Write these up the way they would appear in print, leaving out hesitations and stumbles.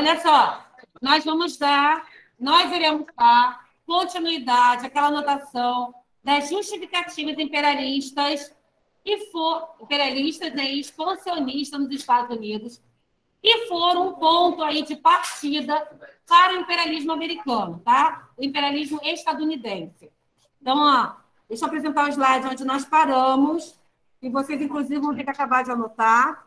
Olha só, nós iremos dar continuidade àquela anotação das justificativas imperialistas imperialistas, né, e expansionistas nos Estados Unidos, que foram um ponto aí de partida para o imperialismo americano, tá? O imperialismo estadunidense. Então, ó, deixa eu apresentar o slide onde nós paramos, e vocês, inclusive, vão ter que acabar de anotar.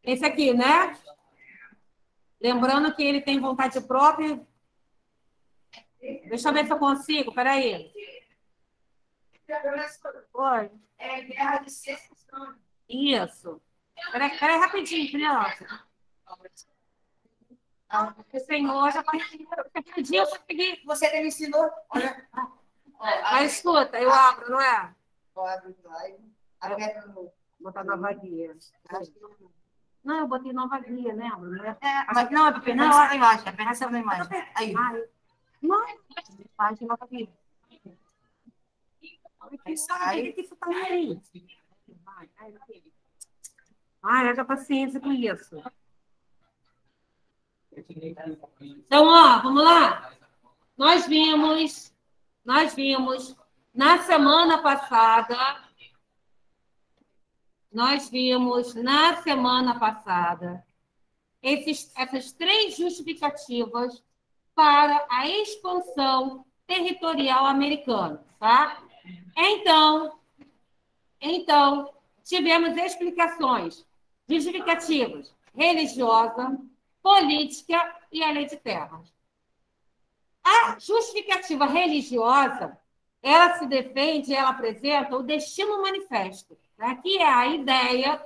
Esse aqui, né? Lembrando que ele tem vontade própria. Deixa eu ver se eu consigo, peraí. Oi. É guerra de secessão. Isso. Peraí rapidinho, criança. O senhor já vai. Aquele dia eu consegui. Você me ensinou? Olha. Mas escuta, eu abro, não é? Abre, vai. Botar nova guia. Não, eu botei nova guia, lembra? Mas não, é para pegar essa imagem. É para essa imagem. Aí. Não, página nova guia. Sai. Que isso tá aí? Haja paciência com isso. Então, ó, vamos lá. Nós vimos na semana passada, essas três justificativas para a expansão territorial americana, tá? Então, tivemos explicações justificativas religiosa, política e a lei de terras. A justificativa religiosa, ela se defende, ela apresenta o destino manifesto, né? Que é a ideia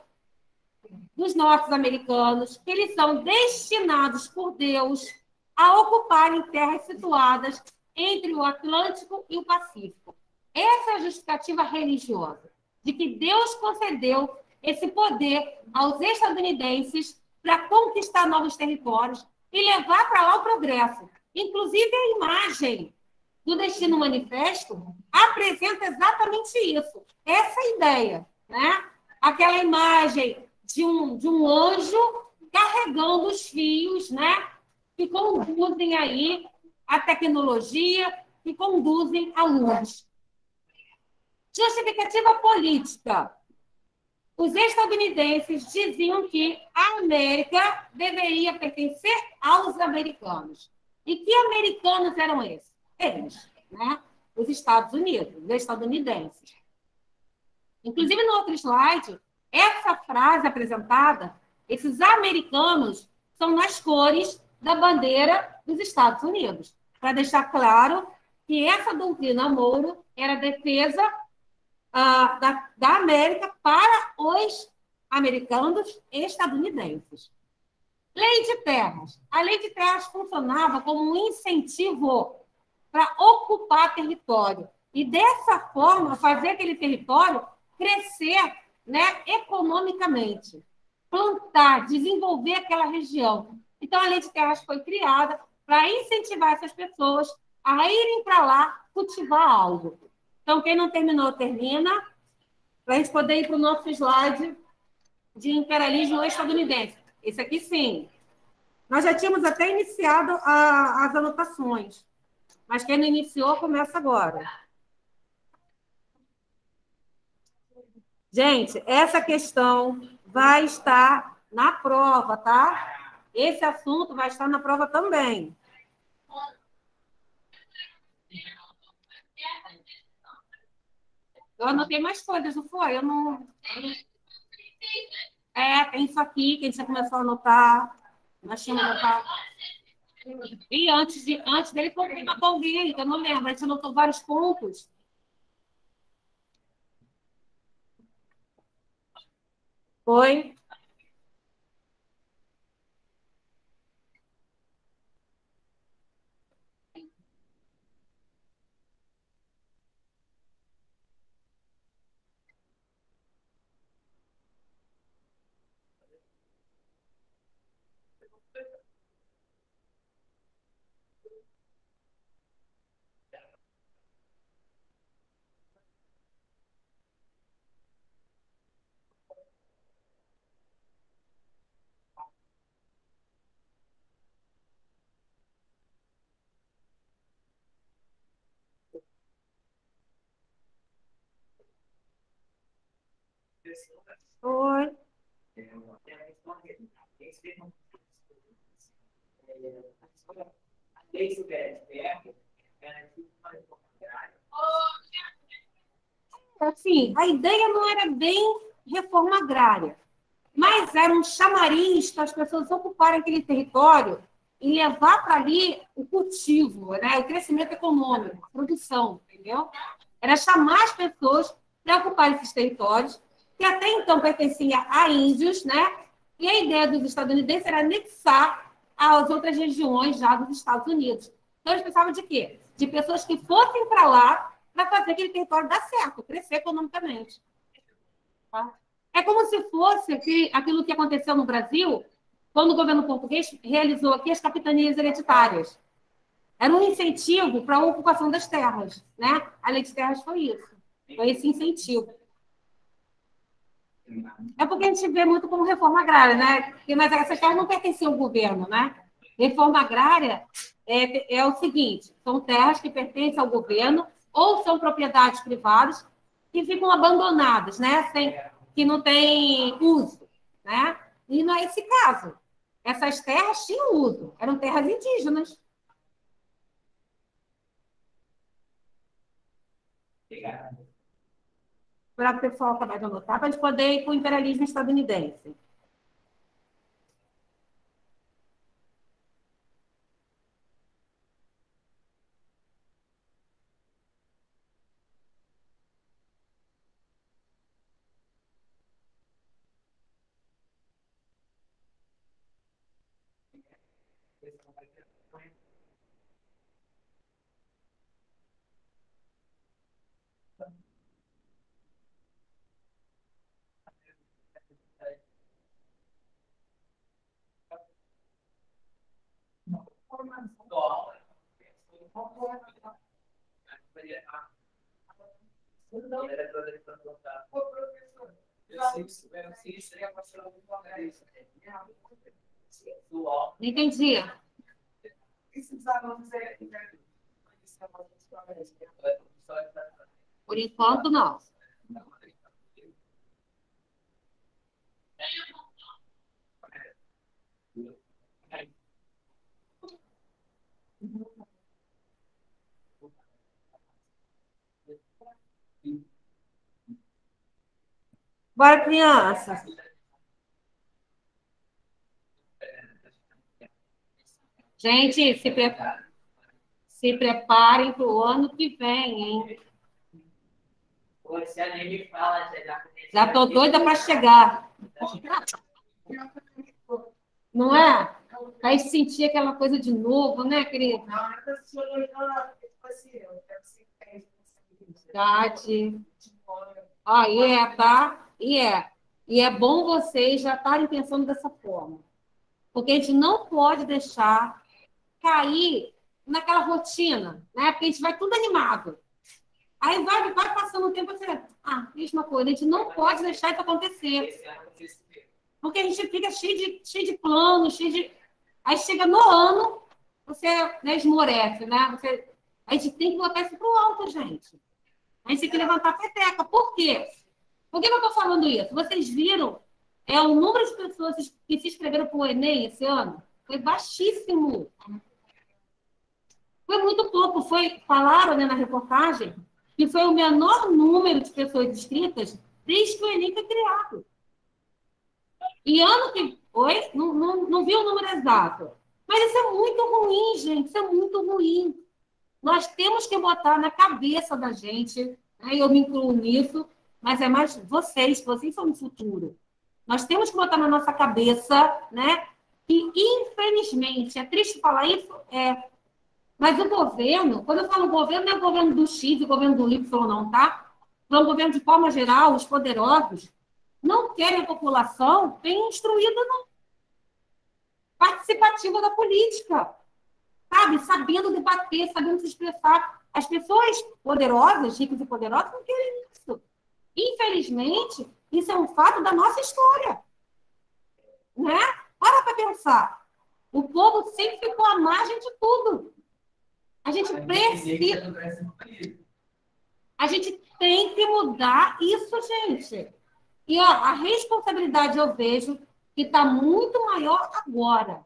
dos norte-americanos que eles são destinados por Deus a ocuparem terras situadas entre o Atlântico e o Pacífico. Essa é a justificativa religiosa, de que Deus concedeu esse poder aos estadunidenses para conquistar novos territórios e levar para lá o progresso. Inclusive, a imagem do Destino Manifesto apresenta exatamente isso, essa ideia, né? Aquela imagem de um anjo carregando os fios, né? Que conduzem aí a tecnologia, que conduzem a luz. Justificativa política. Os estadunidenses diziam que a América deveria pertencer aos americanos. E que americanos eram esses? Eles, né? Os Estados Unidos, os estadunidenses. Inclusive, no outro slide, essa frase apresentada, esses americanos são nas cores da bandeira dos Estados Unidos, para deixar claro que essa doutrina Mouro era defesa da América para os americanos e estadunidenses. Lei de terras. A lei de terras funcionava como um incentivo para ocupar território e, dessa forma, fazer aquele território crescer, né, economicamente, plantar, desenvolver aquela região. Então, a lei de terras foi criada para incentivar essas pessoas a irem para lá cultivar algo. Então, quem não terminou, termina, para a gente poder ir para o nosso slide de imperialismo estadunidense. Esse aqui, sim. Nós já tínhamos até iniciado as anotações, mas quem não iniciou, começa agora. Gente, essa questão vai estar na prova, tá? Esse assunto vai estar na prova também. Eu anotei mais coisas, não foi? Eu não... tem isso aqui que a gente já começou a anotar. Nós tínhamos anotado. E antes dele, comprei uma bombinha, eu não lembro. A gente anotou vários pontos. Foi? Oi. Assim, a ideia não era bem reforma agrária, mas era um chamariz para as pessoas ocuparem aquele território e levar para ali o cultivo, né? O crescimento econômico, a produção, entendeu? Era chamar as pessoas para ocupar esses territórios, que até então pertenciam a índios, né? E a ideia dos estadunidenses era anexar as outras regiões já dos Estados Unidos. Então, eles pensavam de quê? De pessoas que fossem para lá para fazer aquele território dar certo, crescer economicamente. Tá? É como se fosse aquilo que aconteceu no Brasil, quando o governo português realizou aqui as capitanias hereditárias. Era um incentivo para a ocupação das terras, né? A lei de terras foi isso, foi esse incentivo. É porque a gente vê muito como reforma agrária, né? Mas essas terras não pertenciam ao governo, né? Reforma agrária é o seguinte: são terras que pertencem ao governo ou são propriedades privadas que ficam abandonadas, né? Que não tem uso, né? E não é esse caso. Essas terras tinham uso, eram terras indígenas. Para o pessoal acabar de anotar, para a gente poder ir para o imperialismo estadunidense. Entendi. Por enquanto, não. Bora, crianças. Gente, se preparem para o ano que vem, hein? Já estou doida para chegar. Não é? Aí sentir aquela coisa de novo, né, querida? Verdade. Aí tá? E é bom vocês já estarem pensando dessa forma. Porque a gente não pode deixar cair naquela rotina, né? Porque a gente vai tudo animado. Aí vai passando o tempo, você... mesma coisa. A gente não pode deixar isso acontecer. Porque a gente fica cheio de planos, Aí chega no ano, você, né, esmorece, né? A gente tem que botar isso pro alto, gente. A gente tem que levantar a peteca. Por quê? Por que eu estou falando isso? Vocês viram o número de pessoas que se inscreveram para o Enem esse ano? Foi baixíssimo. Foi muito pouco. Falaram, né, na reportagem que foi o menor número de pessoas inscritas desde que o Enem foi criado. E ano que... Oi? Não vi o número exato. Mas isso é muito ruim, gente. Isso é muito ruim. Nós temos que botar na cabeça da gente, né? Eu me incluo nisso, mas é mais vocês são o futuro. Nós temos que botar na nossa cabeça, né? E, infelizmente, é triste falar isso, mas o governo, quando eu falo governo, não é o governo do X e o governo do Y, não, tá? É o governo, de forma geral, os poderosos, não querem a população bem instruída, não. Participativa da política, sabe? Sabendo debater, sabendo se expressar. As pessoas poderosas, ricas e poderosas, não querem isso. Infelizmente, isso é um fato da nossa história. Né? Para pensar. O povo sempre ficou à margem de tudo. A gente precisa... A gente tem que mudar isso, gente. E ó, a responsabilidade eu vejo que está muito maior agora.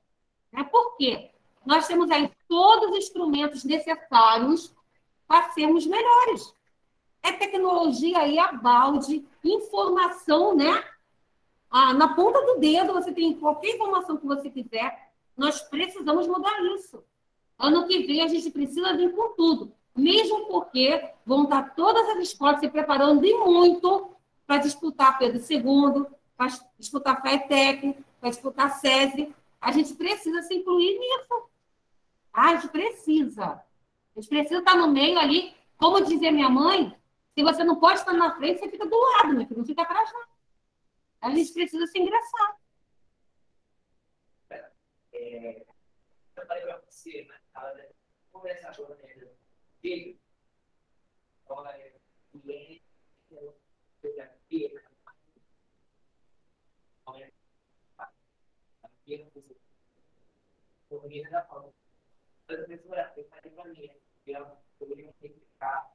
Né? Por quê? Nós temos aí todos os instrumentos necessários para sermos melhores. É tecnologia aí a balde, informação, né? Na ponta do dedo, você tem qualquer informação que você quiser. Nós precisamos mudar isso. Ano que vem, a gente precisa vir com tudo. Mesmo porque vão estar todas as escolas se preparando e muito para disputar Pedro II, para disputar FATEC, para disputar SESI. A gente precisa se incluir nisso. A gente precisa. A gente precisa estar no meio ali. Como dizia minha mãe, se você não pode estar na frente, você fica do lado, meu filho, não fica atrás, não. A gente precisa se ingressar. Eu falei para você, né? Conversar com ele. Filho, olha, e eu aqui, olha, aqui no Rio da Fala. A professora foi fazer para mim, que ela poderia ficar.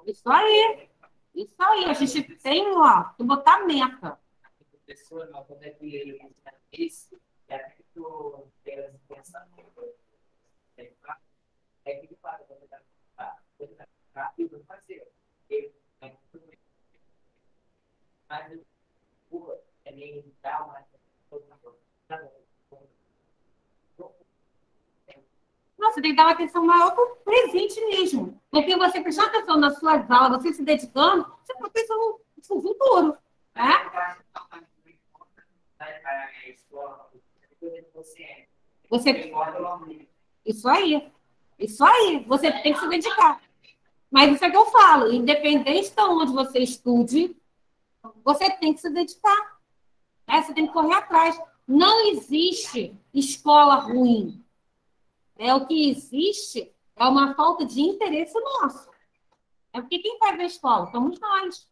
Isso aí. Isso aí. A gente tem, ó, que botar meta. Professor, mas quando é que ele isso, é que tu tem pensamento. É que faz, você tá e vou fazer. Mas é meio dar uma Você tem que dar uma atenção maior para o presente mesmo. Porque você prestar atenção nas suas aulas, você se dedicando, você está pensando no futuro. Né? Você... Isso aí. Isso aí. Você tem que se dedicar. Mas isso é que eu falo. Independente de onde você estude, você tem que se dedicar. Né? Você tem que correr atrás. Não existe escola ruim. O que existe é uma falta de interesse nosso. É porque quem faz a escola? Somos nós.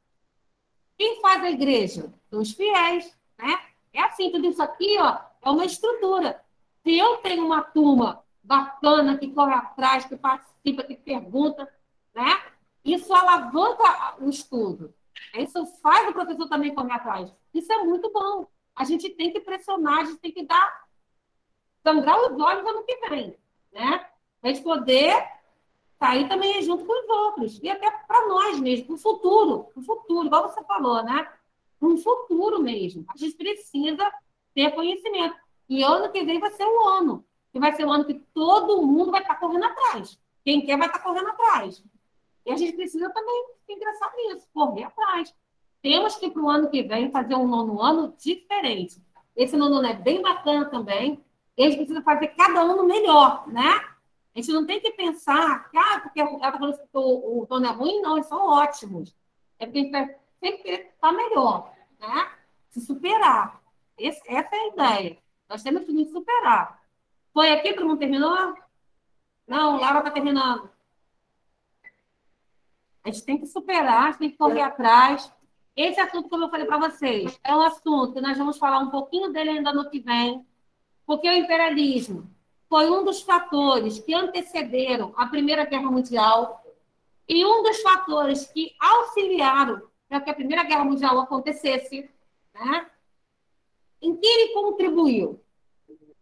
Quem faz a igreja? São os fiéis. Né? É assim, tudo isso aqui, ó, é uma estrutura. Se eu tenho uma turma bacana que corre atrás, que participa, que pergunta, né? Isso alavanca o estudo. Isso faz o professor também correr atrás. Isso é muito bom. A gente tem que pressionar, a gente tem que sangrar os olhos ano que vem, né? Para a gente poder sair também junto com os outros. E até para nós mesmo, para o futuro, igual você falou, né? Um futuro mesmo. A gente precisa ter conhecimento. E ano que vem vai ser um ano. Que vai ser um ano que todo mundo vai estar correndo atrás. Quem quer vai estar correndo atrás. E a gente precisa também se ingressar nisso, correr atrás. Temos que, para o ano que vem, fazer um nono ano diferente. Esse nono ano é bem bacana também. E a gente precisa fazer cada ano melhor, né? A gente não tem que pensar que, porque ela está falando que o nono é ruim, não, eles são ótimos. É porque a gente vai sempre querer estar melhor, né? Se superar. Essa é a ideia. Nós temos que nos superar. Foi aqui, todo mundo terminou? Não, Laura está terminando. A gente tem que superar, a gente tem que correr atrás. Esse assunto, como eu falei para vocês, é um assunto que nós vamos falar um pouquinho dele ainda no que vem, porque o imperialismo foi um dos fatores que antecederam a Primeira Guerra Mundial e um dos fatores que auxiliaram para que a Primeira Guerra Mundial acontecesse, né? Em que ele contribuiu?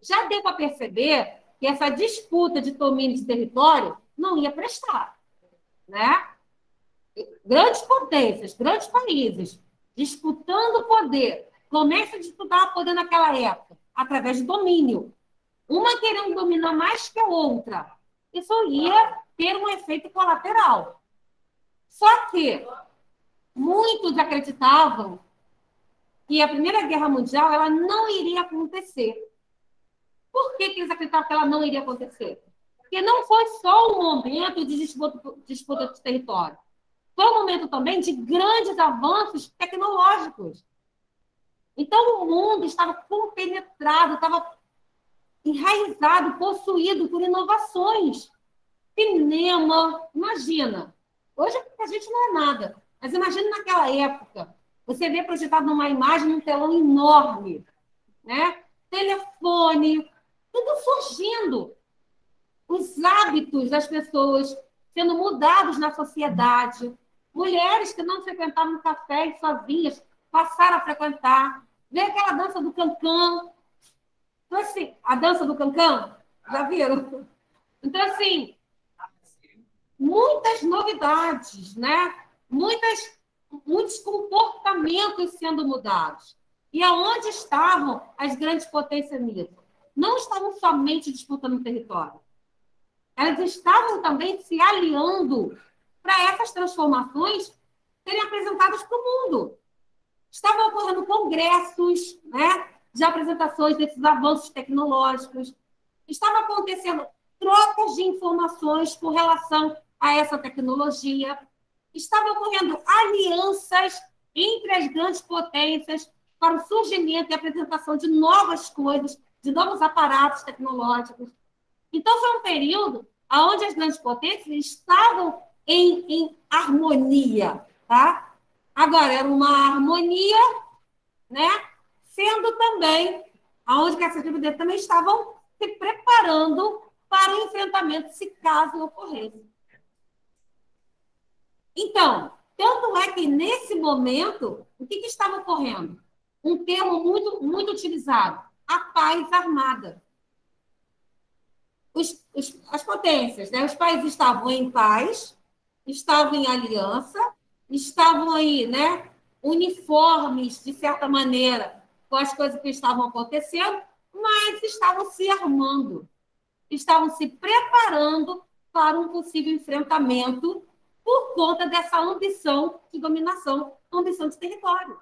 Já deu para perceber que essa disputa de domínio de território não ia prestar, né? Grandes potências, grandes países, disputando poder. Começa a disputar poder naquela época, através de domínio. Uma querendo dominar mais que a outra. Isso ia ter um efeito colateral. Só que muitos acreditavam que a Primeira Guerra Mundial ela não iria acontecer. Por que eles acreditavam que ela não iria acontecer? Porque não foi só um momento de disputa de território. Foi um momento também de grandes avanços tecnológicos. Então, o mundo estava compenetrado, estava enraizado, possuído por inovações. Cinema, imagina. Hoje a gente não é nada, mas imagina naquela época. Você vê projetado numa imagem, num telão enorme, né? Telefone, tudo surgindo. Os hábitos das pessoas sendo mudados na sociedade. Mulheres que não frequentavam café sozinhas passaram a frequentar. Vê aquela dança do cancã. Então, assim, a dança do cancã, já viram? Então, assim, muitas novidades, né? Muitos comportamentos sendo mudados. E aonde estavam as grandes potências nisso? Não estavam somente disputando território. Elas estavam também se aliando para essas transformações serem apresentadas para o mundo. Estavam ocorrendo congressos, né, de apresentações desses avanços tecnológicos. Estava acontecendo trocas de informações com relação a essa tecnologia. Estavam ocorrendo alianças entre as grandes potências para o surgimento e apresentação de novas coisas, de novos aparatos tecnológicos. Então, foi um período onde as grandes potências estavam em harmonia, tá? Agora, era uma harmonia, né? Sendo também, onde essas divisões também estavam se preparando para o enfrentamento, se caso ocorresse. Então, tanto é que, nesse momento, o que estava ocorrendo? Um termo muito utilizado, a paz armada. As potências, né? Os países estavam em paz, estavam em aliança, estavam aí, né, uniformes, de certa maneira, com as coisas que estavam acontecendo, mas estavam se armando, estavam se preparando para um possível enfrentamento por conta dessa ambição de dominação, ambição de território.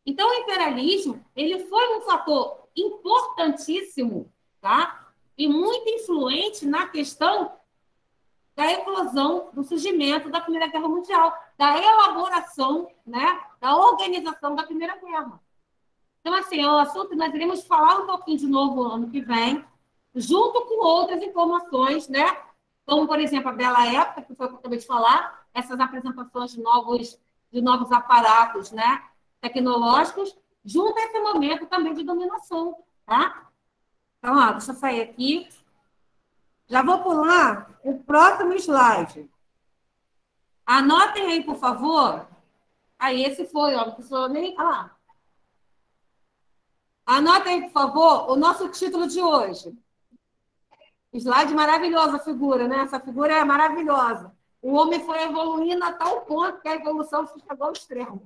Então, o imperialismo ele foi um fator importantíssimo, tá? E muito influente na questão da eclosão, do surgimento da Primeira Guerra Mundial, da elaboração, né, da organização da Primeira Guerra. Então, assim, é um assunto que nós iremos falar um pouquinho de novo ano que vem, junto com outras informações, né? Como, por exemplo, a Bela Época, que foi o que eu acabei de falar, essas apresentações de novos aparatos, né, tecnológicos, junto a esse momento também de dominação, tá? Então, ó, deixa eu sair aqui. Já vou pular o próximo slide. Anotem aí, por favor. Aí, esse foi, ó, não precisou nem... Ah lá. Anotem aí, por favor, o nosso título de hoje. Slide maravilhosa a figura, né? Essa figura é maravilhosa. O homem foi evoluindo a tal ponto que a evolução chegou ao extremo.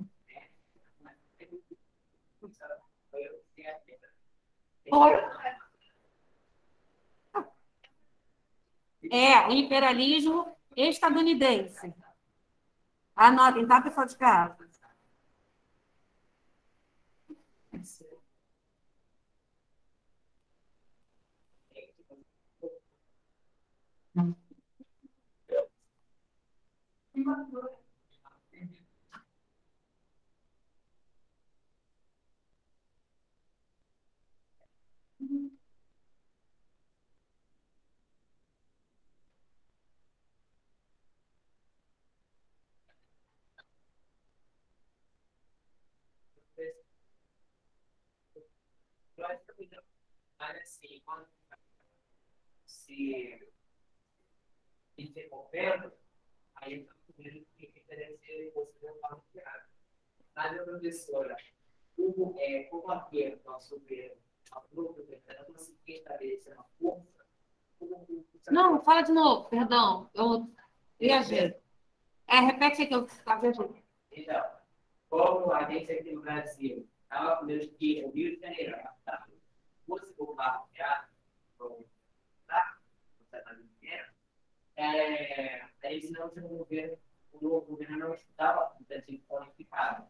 É o imperialismo estadunidense. Anotem, tá, pessoal de casa? Assim, quando se desenvolvendo, aí eu que referenciar você não está a professora, como aqui, nosso ver, a grupo, ela conseguir estabelecer uma força. Não, fala de novo, perdão. Eu viajei. Repete aí que eu estava viajando. Então, como a gente aqui no Brasil estava com Deus que o Rio de Janeiro, a capital, fosse bombardeado, eles não desenvolveram, o governo não estava qualificado.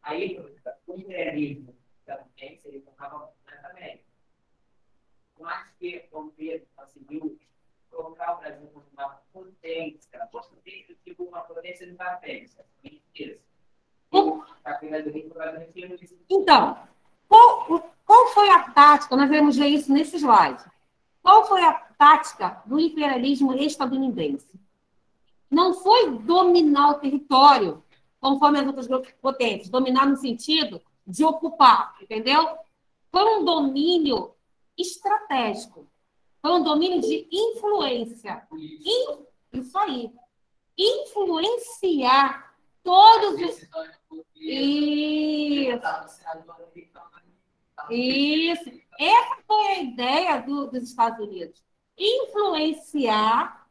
Aí, o imperialismo da potência, ele tocava na América. Mas que o governo conseguiu colocar o Brasil como uma potência, tipo uma potência de potência. Então, qual foi a tática? Nós vamos ver isso nesse slide. Qual foi a tática do imperialismo estadunidense? Não foi dominar o território, conforme as outras potências, dominar no sentido de ocupar, entendeu? Foi um domínio estratégico, foi um domínio de influência. Isso aí. influenciar todos os... Isso. Essa foi a ideia dos Estados Unidos. Influenciar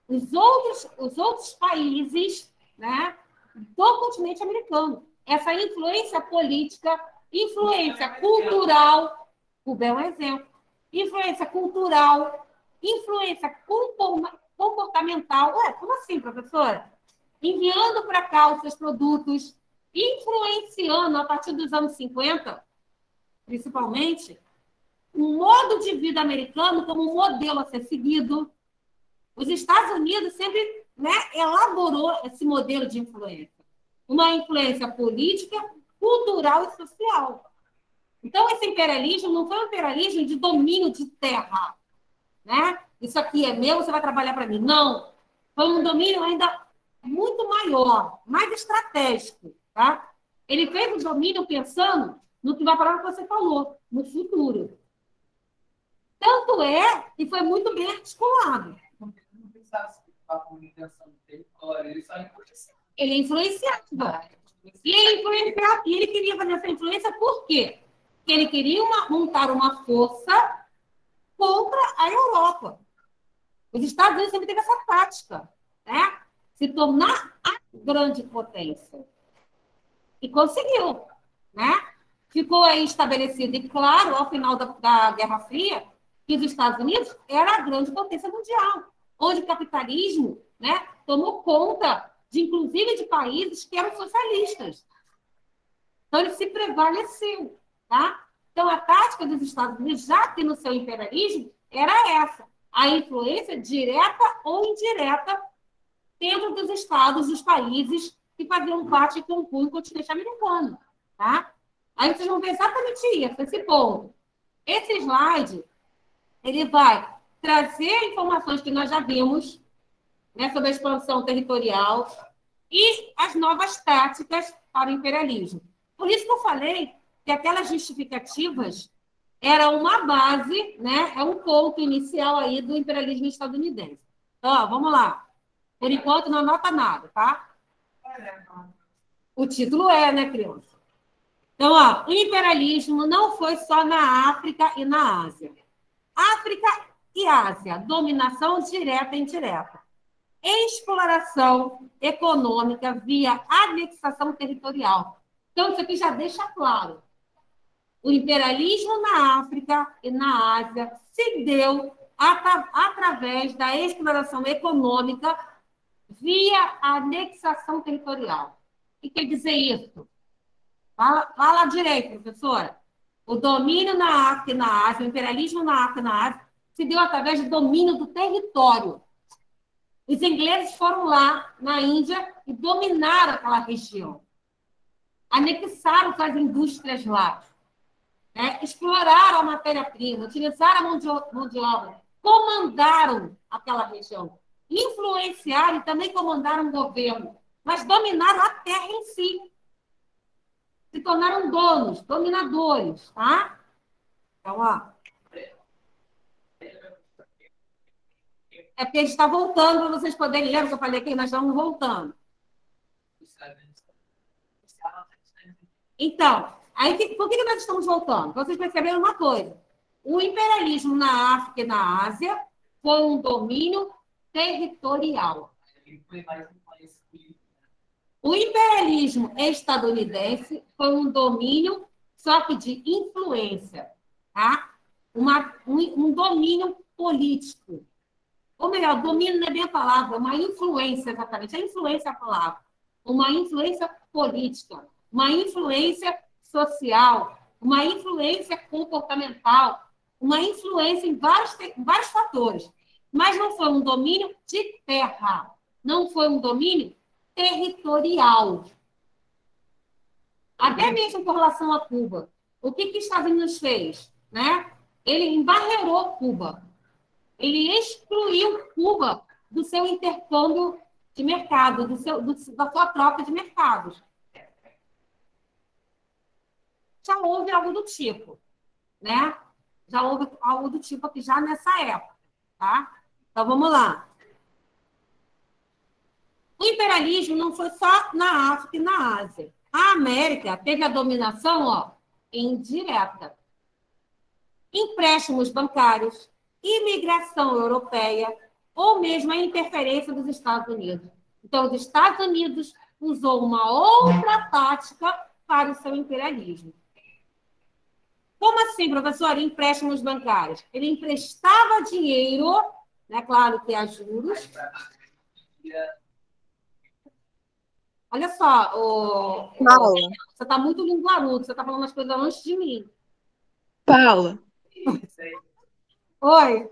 os outros países, né, do continente americano. Essa influência política, influência cultural, Cuba é um exemplo, influência cultural, influência comportamental. Ué, como assim, professora? Enviando para cá os seus produtos, influenciando, a partir dos anos 50, principalmente, um modo de vida americano como um modelo a ser seguido. Os Estados Unidos sempre, né, elaborou esse modelo de influência. Uma influência política, cultural e social. Então, esse imperialismo não foi um imperialismo de domínio de terra. Né? Isso aqui é meu, você vai trabalhar para mim. Não. Foi um domínio ainda muito maior, mais estratégico. Tá? Ele fez o domínio pensando no que vai falar que você falou, no futuro. Tanto é que foi muito bem articulado. Ele influenciava. E ele queria fazer essa influência por quê? Porque ele queria montar uma força contra a Europa. Os Estados Unidos sempre teve essa tática, né? Se tornar a grande potência. E conseguiu, né? Ficou aí estabelecido, e claro, ao final da Guerra Fria, que os Estados Unidos era a grande potência mundial, onde o capitalismo, né, tomou conta, inclusive de países que eram socialistas. Então, ele se prevaleceu. Tá? Então, a tática dos Estados Unidos, já que no seu imperialismo, era essa. A influência direta ou indireta dentro dos estados, dos países que faziam parte e compõem o continente americano. Tá? Aí vocês vão ver exatamente isso, esse ponto. Esse slide, ele vai trazer informações que nós já vimos, né, sobre a expansão territorial e as novas táticas para o imperialismo. Por isso que eu falei que aquelas justificativas eram uma base, né, é um ponto inicial aí do imperialismo estadunidense. Então, ó, vamos lá. Por enquanto, não anota nada, tá? O título é, né, criança? Então, ó, o imperialismo não foi só na África e na Ásia. África e Ásia, dominação direta e indireta. Exploração econômica via anexação territorial. Então, isso aqui já deixa claro. O imperialismo na África e na Ásia se deu através da exploração econômica via anexação territorial. O que quer dizer isso? Fala direito, professora. O domínio na África e na Ásia, o imperialismo na África e na Ásia, se deu através do domínio do território. Os ingleses foram lá na Índia e dominaram aquela região. Anexaram as indústrias lá. Né? Exploraram a matéria-prima, utilizaram a mão de obra, comandaram aquela região. Influenciaram e também comandaram o governo, mas dominaram a terra em si. Se tornaram donos, dominadores. Tá? Então, ó. É porque a gente está voltando para vocês poderem ler o que eu falei aqui, nós estamos voltando. Então, aí, por que nós estamos voltando? Vocês perceberam uma coisa. O imperialismo na África e na Ásia foi um domínio territorial. O imperialismo estadunidense foi um domínio, só que de influência. Tá? Um domínio político. Ou melhor, domínio não é bem a palavra, uma influência, exatamente. A influência é a palavra. Uma influência política, uma influência social, uma influência comportamental, uma influência em vários fatores. Mas não foi um domínio de terra, não foi um domínio territorial. Até mesmo com relação a Cuba. O que os Estados Unidos fez? Né? Ele embarreirou Cuba. Ele excluiu Cuba do seu intercâmbio de mercado, da sua troca de mercados. Já houve algo do tipo, né? Já houve algo do tipo aqui já nessa época, tá? Então, vamos lá. O imperialismo não foi só na África e na Ásia. A América teve a dominação, ó, indireta. Empréstimos bancários, imigração europeia, ou mesmo a interferência dos Estados Unidos. Então, os Estados Unidos usou uma outra tática para o seu imperialismo. Como assim, professor? Empréstimos bancários. Ele emprestava dinheiro, né, claro que a juros. Olha só, Paula, você está muito linguarudo, você está falando as coisas antes de mim. Paula, Oi?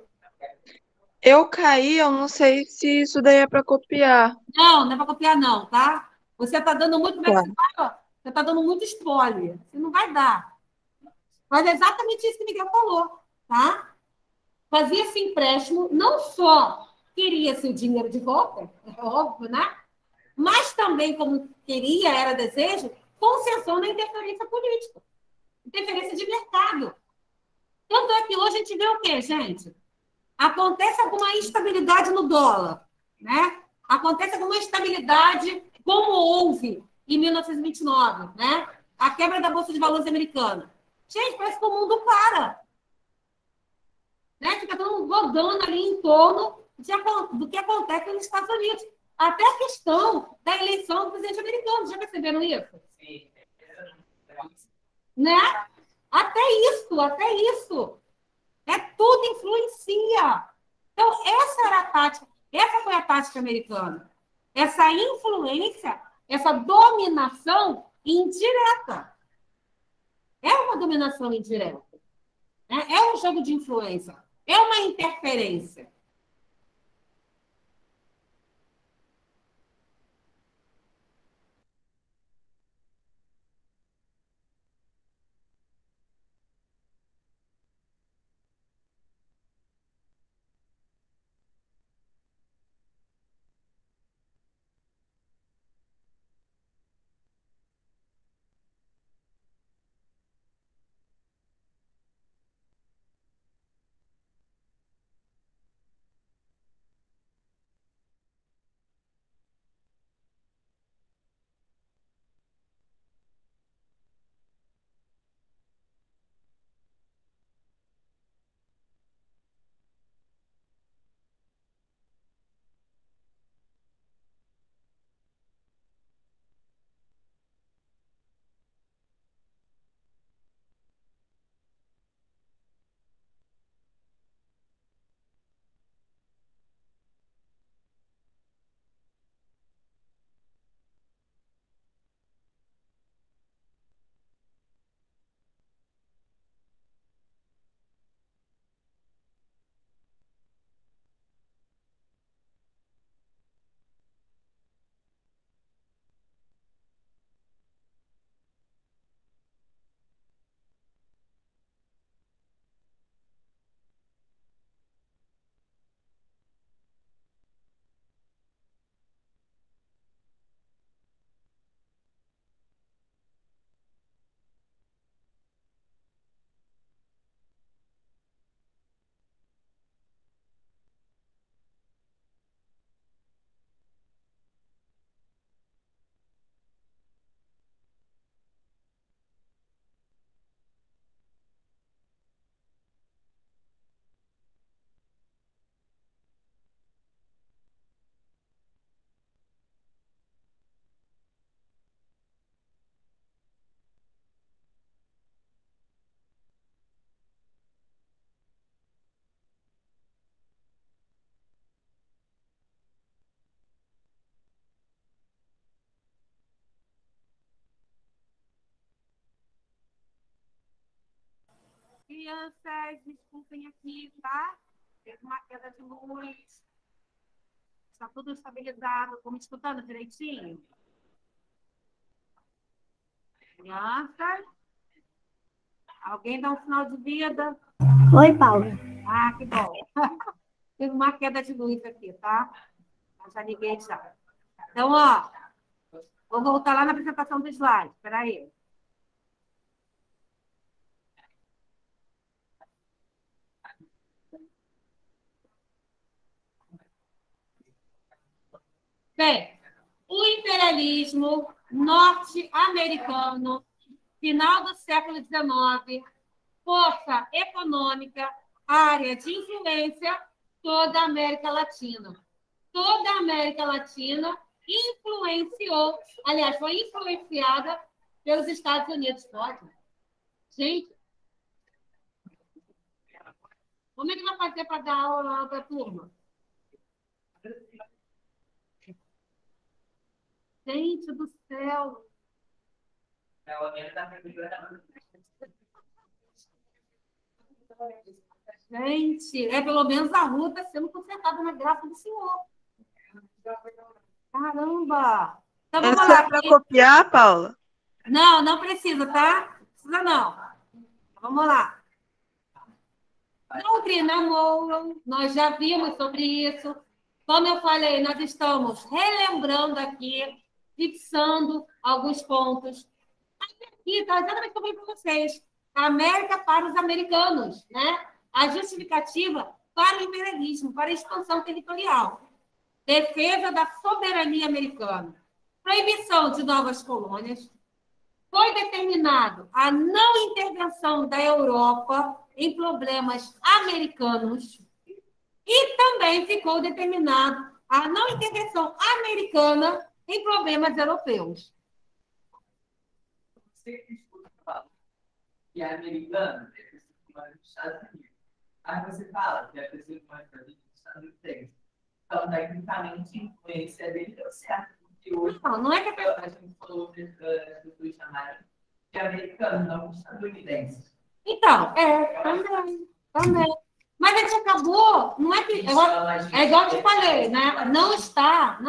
eu caí, eu não sei se isso daí é para copiar. Não, não é para copiar, não, tá? Você está dando muito, como é que Tá. você fala? Você está dando muito spoiler. Você não vai dar. Mas é exatamente isso que o Miguel falou, tá? Fazia-se empréstimo, não só queria-se o dinheiro de volta, é óbvio, né? Mas também, como queria, era desejo, concessão na interferência política, interferência de mercado. Tanto é que hoje a gente vê o quê, gente? Acontece alguma instabilidade no dólar, né? Acontece alguma instabilidade, como houve em 1929, né? A quebra da Bolsa de Valores americana. Gente, parece que o mundo para, né? Fica todo mundo rodando ali em torno do que acontece nos Estados Unidos. Até a questão da eleição do presidente americano. Já perceberam isso? Sim. Né? Até isso. Tudo influencia. Então, essa era a tática, essa foi a tática americana. Essa influência, essa dominação indireta. É uma dominação indireta. Né? É um jogo de influência. É uma interferência. Crianças, desculpem aqui, tá? Teve uma queda de luz. Está tudo estabilizado. Estão me escutando direitinho? Crianças, alguém dá um sinal de vida? Oi, Paula. Ah, que bom. Teve uma queda de luz aqui, tá? Eu já liguei já. Então, ó, vou voltar lá na apresentação do slide. Espera aí. Bem, o imperialismo norte-americano, final do século XIX, força econômica, área de influência, toda a América Latina. Toda a América Latina influenciou, aliás, foi influenciada pelos Estados Unidos. Pode? Gente, como é que vai fazer para dar aula para a turma? Gente do céu! Gente, pelo menos a rua está sendo consertada na graça do Senhor. Caramba! Então vamos Essa lá. é para copiar, Paula? Não, não precisa, tá? Não precisa não. Vamos lá. Doutrina Monroe, nós já vimos sobre isso. Como eu falei, nós estamos relembrando aqui, fixando alguns pontos. Aqui está exatamente como eu falei para vocês. A América para os americanos, né? A justificativa para o imperialismo, para a expansão territorial. Defesa da soberania americana. Proibição de novas colônias. Foi determinado a não intervenção da Europa em problemas americanos e também ficou determinado a não intervenção americana em problemas europeus. Você escuta que é americano, é preciso mais dos Estados Unidos. Aí você fala que é preciso mais dos Estados Unidos. Então, tecnicamente, a influência dele deu certo. Hoje, não é que a gente falou das pessoas chamarem de americano, não estadunidense. Então, também. Mas a gente acabou, não é que. É igual eu te falei, né? Não está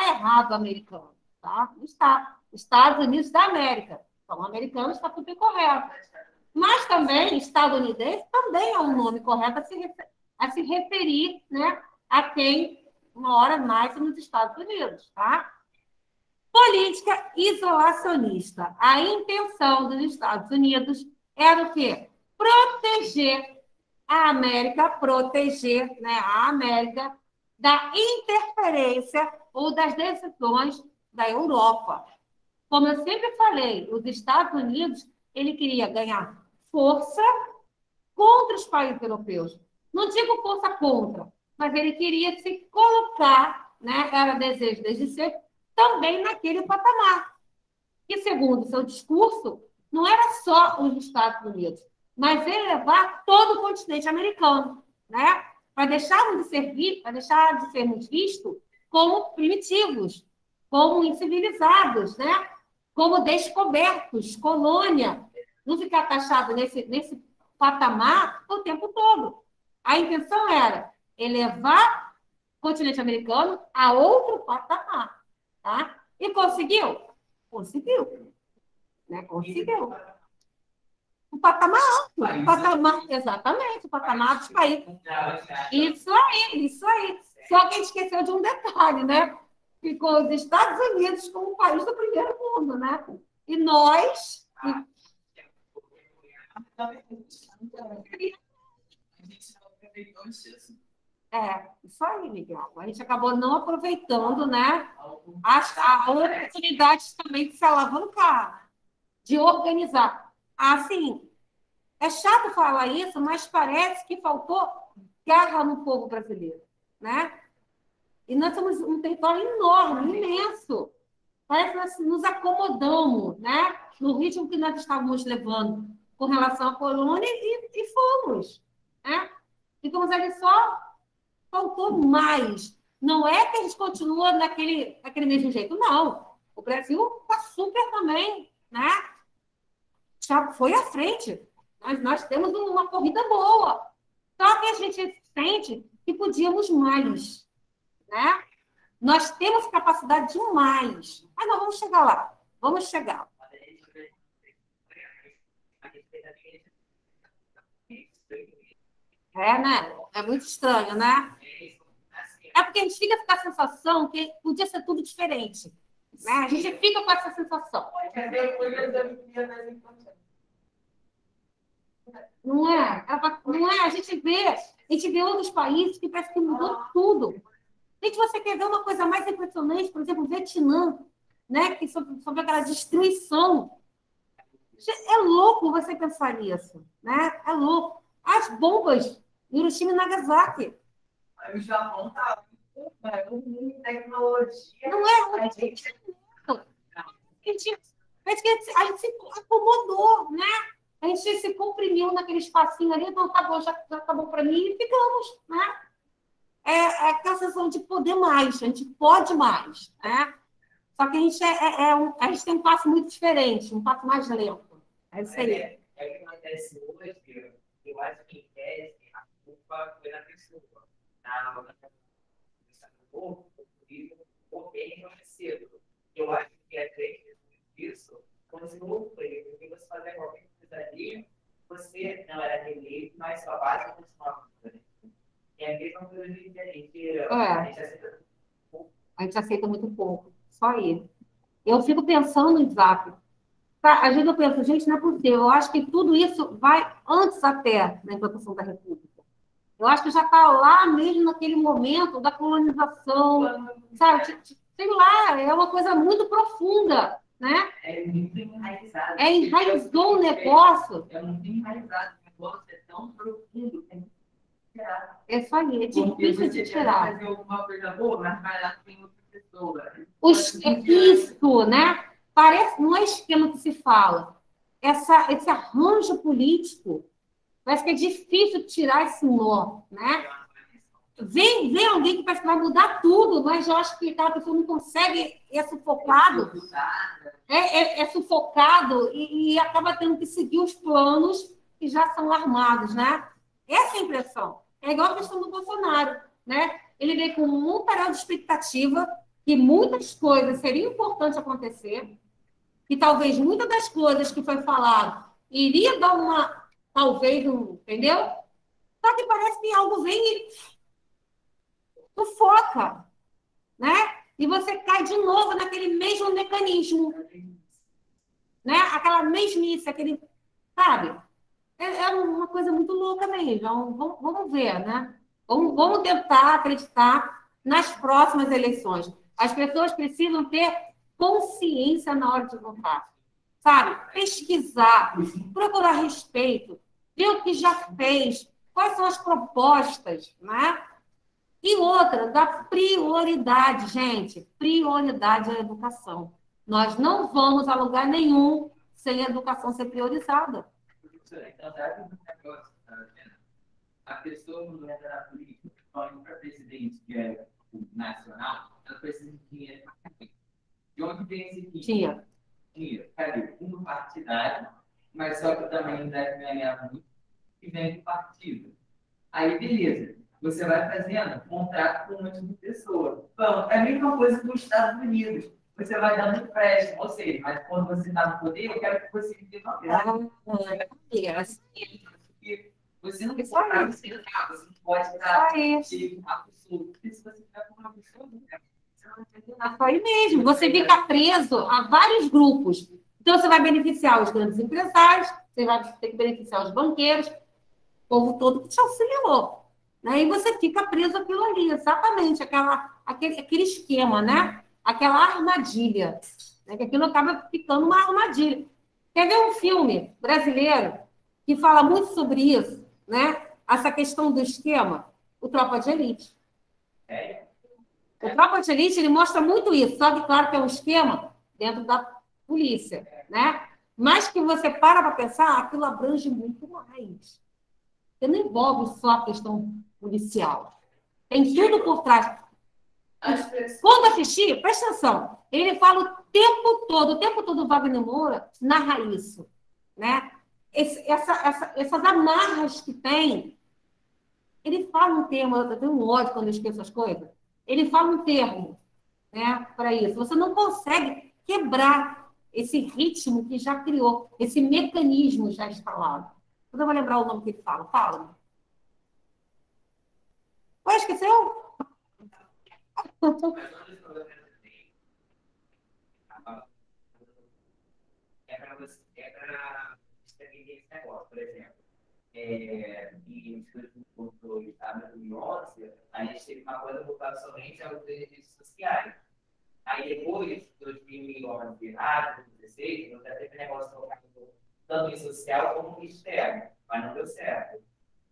errado o americano, tá? Não está. Estados Unidos da América. Então, americano está tudo correto. Mas também, estadunidense também é um nome correto a se referir, né, a quem uma hora nasce nos Estados Unidos, tá? Política isolacionista. A intenção dos Estados Unidos era o quê? Proteger a América, né, a América da interferência ou das decisões da Europa. Como eu sempre falei, os Estados Unidos, ele queria ganhar força contra os países europeus. Não digo força contra, mas ele queria se colocar, né, era desejo desde sempre, também naquele patamar. E, segundo seu discurso, não era só os Estados Unidos, mas elevar todo o continente americano, né? Para deixarmos de sermos vistos como primitivos, como incivilizados, né? Como descobertos, colônia, não ficar taxado nesse patamar o tempo todo. A intenção era elevar o continente americano a outro patamar. Tá? E conseguiu? Conseguiu. Né? Conseguiu. O patamar alto. Exatamente, o patamar dos países. Isso aí. Só que a gente esqueceu de um detalhe, né? Ficou os Estados Unidos como o país do primeiro mundo, né? E nós... Isso aí, Miguel. A gente acabou não aproveitando, né, a oportunidade também de se alavancar, de organizar. Assim, é chato falar isso, mas parece que faltou garra no povo brasileiro, né? E nós temos um território enorme, imenso. Parece que nós nos acomodamos, né, no ritmo que nós estávamos levando com relação à colônia e fomos, né? E como ele só faltou mais. Não é que a gente continua naquele mesmo jeito, não. O Brasil está super também, né? Já foi à frente. Nós temos uma corrida boa. Só que a gente sente que podíamos mais, né? Nós temos capacidade de mais. Mas nós vamos chegar lá. Vamos chegar. Né? É muito estranho, né? É porque a gente fica com a sensação que podia ser tudo diferente. Né? A gente fica com essa sensação. Não é? Não é? A gente vê outros países que parece que mudou tudo. Gente, você quer ver uma coisa mais impressionante? Por exemplo, o Vietnã, né? Que sobre aquela destruição. É louco você pensar nisso, né? É louco. As bombas em Hiroshima e Nagasaki. Aí o Japão tá muito tecnologia. Não é? Parece que a gente se acomodou, né? A gente se comprimiu naquele espacinho ali, então tá bom, já tá bom para mim, e ficamos, né? É aquela sensação de poder mais, a gente pode mais, né? Só que a gente, a gente tem um passo muito diferente, um passo mais lento. É isso aí. É o que acontece hoje, eu acho que em tese, a culpa foi da pessoa. Na corpo, por bem cedo. Eu acho que a gente disso, quando você não foi, porque você fazer qualquer coisa ali, você não era reeleito, mas sua base continuava. E a mesma coisa de a gente aceita muito pouco. Só aí. Eu fico pensando, Isaac, tá, às vezes eu penso, gente, não é possível. Eu acho que tudo isso vai antes até da implantação da República. Eu acho que já está lá mesmo naquele momento da colonização, sabe? Sei lá, é uma coisa muito profunda, né? É muito enraizado. Enraizou o negócio. É muito enraizado. O negócio é tão profundo. É só aí, é difícil de tirar. Fazer alguma coisa boa, mas vai lá tem outra pessoa. Isso, né? Parece, não é esquema que se fala. Esse arranjo político, parece que é difícil tirar esse nó, né? Vem alguém que parece que vai mudar tudo, mas eu acho que aquela pessoa não consegue, é sufocado. É sufocado e acaba tendo que seguir os planos que já são armados, né? Essa é a impressão. É igual a questão do Bolsonaro, né? Ele veio com um período de expectativa que muitas coisas seriam importantes acontecer, que talvez muitas das coisas que foi falado iria dar talvez, entendeu? Só que parece que algo vem e sufoca, né? E você cai de novo naquele mesmo mecanismo, né? Aquela mesmice, sabe? É uma coisa muito louca mesmo. Vamos ver, né? Vamos tentar acreditar nas próximas eleições. As pessoas precisam ter consciência na hora de votar, sabe? Pesquisar, procurar respeito, ver o que já fez, quais são as propostas, né? E outra, da prioridade, gente. Prioridade à educação. Nós não vamos a lugar nenhum sem a educação ser priorizada. Então, sabe um negócio, a pessoa não entra na política, falando para presidente, que é o nacional, ela precisa de dinheiro. De onde vem esse dinheiro? Dinheiro. Cadê? Fundo partidário, mas só que também deve ganhar muito, e vem do partido. Aí, beleza. Você vai fazendo contrato com um monte de pessoa. Bom, é a mesma coisa que nos Estados Unidos. Você vai dando empréstimo, ou seja, mas quando você está no poder, eu quero que você me dê uma grana. Você não pode estar, você não pode estar absurdo. Porque se você ficar com uma pessoa, você não entende aí mesmo, você fica preso a vários grupos. Então, você vai beneficiar os grandes empresários, você vai ter que beneficiar os banqueiros, o povo todo que te auxiliou. Né? E você fica preso àquilo ali, exatamente, aquele esquema, né? Aquela armadilha. Né? Que aquilo acaba ficando uma armadilha. Quer ver um filme brasileiro que fala muito sobre isso, né? Essa questão do esquema? O Tropa de Elite. O Tropa de Elite, ele mostra muito isso, só que, claro, que é um esquema dentro da polícia, né? Mas que você para pensar, aquilo abrange muito mais. Porque não envolve só a questão policial. Tem tudo por trás. Quando assistir, presta atenção, ele fala o tempo todo o Wagner Moura narra isso, né? Essas amarras que tem, ele fala um termo, eu tenho um ódio quando eu esqueço as coisas, ele fala um termo, né, para isso. Você não consegue quebrar esse ritmo que já criou, esse mecanismo já instalado. Eu vou lembrar o nome que ele fala. Fala. Ué, esqueceu? É para estabelecer esse negócio, por exemplo. e no estado de 2011, a gente teve uma coisa voltada somente aos redes sociais. Aí depois, 2011, 2016, eu já teve negócio focado tanto em social como em externo, mas não deu certo.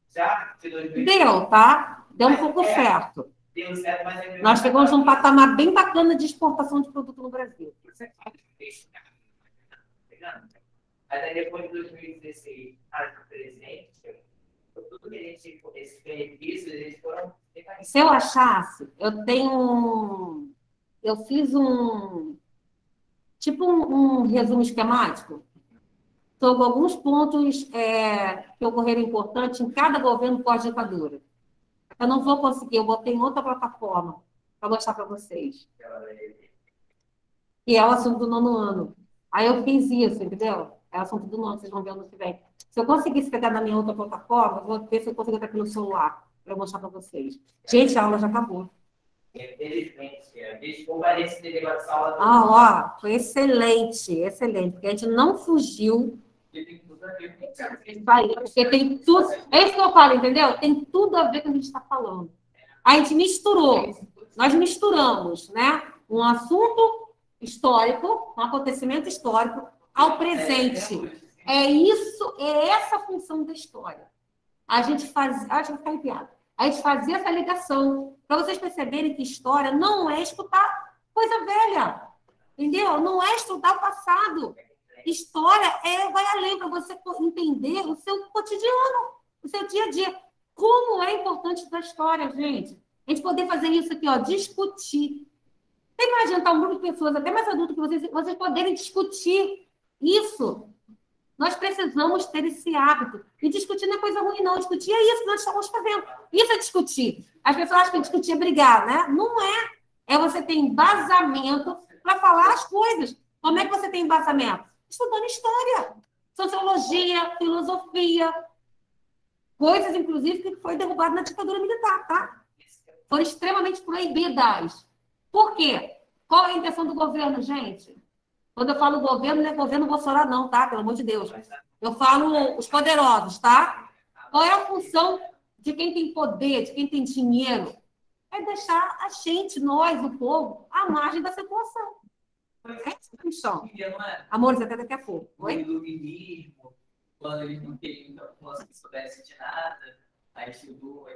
Já de 2016... Deu, tá? Deu um pouco certo. Deu certo, mas... Nós chegamos a um patamar bem bacana de exportação de produto no Brasil. Mas aí depois de 2016, a presente, tudo que a gente, esses benefícios, eles foram... Se eu achasse, eu fiz tipo um resumo esquemático sobre alguns pontos que ocorreram importantes em cada governo pós-ditadura. Eu não vou conseguir, eu botei em outra plataforma para mostrar para vocês. Que é o assunto do 9º ano. Aí eu fiz isso, entendeu? É o assunto do 9º ano, vocês vão ver ano que vem. Se eu conseguisse pegar na minha outra plataforma, eu vou ver se eu consigo até pelo celular, para mostrar para vocês. Gente, a aula já acabou. Desculpa esse negócio de aula. Ó, foi excelente, excelente, porque a gente não fugiu. Porque tem tudo. É isso que eu falo, entendeu? Tem tudo a ver com o que a gente está falando. A gente misturou, nós misturamos, né? Um assunto histórico, um acontecimento histórico, ao presente. É essa a função da história. A gente faz. Acho que vai ficar arrepiado. A gente fazia essa ligação, para vocês perceberem que história não é escutar coisa velha, entendeu? Não é estudar o passado. História vai além, para você entender o seu cotidiano, o seu dia a dia. Como é importante estudar história, gente. A gente poder fazer isso aqui, ó, discutir. Tem mais adiantar um grupo de pessoas, até mais adulto, que vocês poderem discutir isso. Nós precisamos ter esse hábito. E discutir não é coisa ruim, não. Discutir é isso que nós estamos fazendo. Isso é discutir. As pessoas acham que discutir é brigar, né? Não é. É você ter embasamento para falar as coisas. Como é que você tem embasamento? Estudando história, sociologia, filosofia. Coisas, inclusive, que foi derrubado na ditadura militar, tá? Foram extremamente proibidas. Por quê? Qual é a intenção do governo, gente? Quando eu falo governo, não é governo Bolsonaro, não, tá? Pelo amor de Deus. Eu falo os poderosos, tá? Qual é a função de quem tem poder, de quem tem dinheiro? É deixar a gente, nós, o povo, à margem da situação. Essa é a função. Amores, até daqui a pouco. Oi? O iluminismo, quando eles não queriam que soubesse de nada, aí estudou,